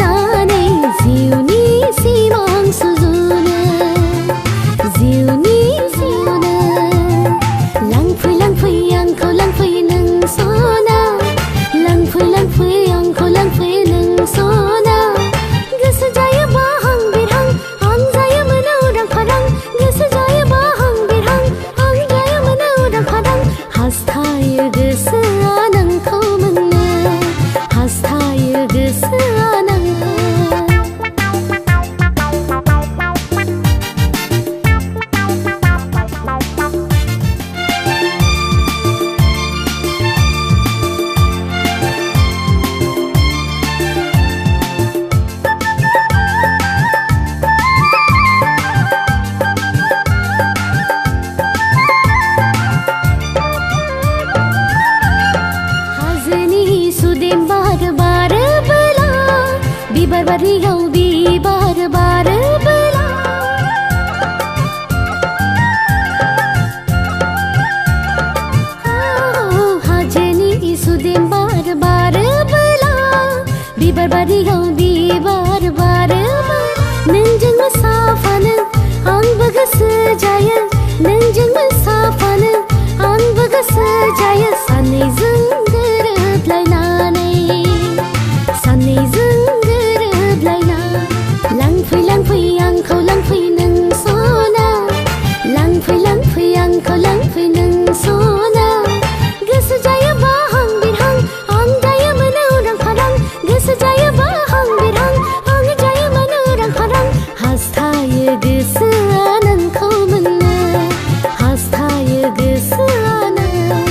लानानै जिउनि सिमां सुजुनो जिउनि सिमांनो लांफै लांफै आंखौ लांफै नों सना लांफै लांफै आंखौ लांफै नों सना गोसो जायोबा हां बिरहां आं जायोमोन उदां फादां गोसो जायोबा हां बिरहां आं जायोमोन उदां फादां हास्थायो गोसोआ नोंखौ मोननो हास्थायो गोसोआ नोंखौ बिबार बारियाव बिबार बारोबोला हाजोनि सुदेम बार बारोबोला बिबार बारियाव बिबार बारोबोला नोंजों मोसाफानो आंबो गोसो जायो नोंजों मोसाफानो आंबो गोसो जायो सानैजों गोरोबलायनानै सानैजों लांफै लांफै आंखौ लांफै नों सना लांफै लांफै आंखौ लांफै नों सना गोसो जायोबा हां बिरहां आं जायोमोन उदां फादां गोसो जायोबा हां बिरहां आं जायोमोन उदां फादां हास्थायो गोसोआ नोंखौ मोननो हास्थायो गोसोआ नों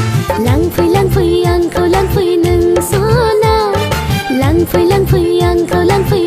लांफै लांफै आंखौ लांफै नों सना लांफै लांफै आंखौ लांफै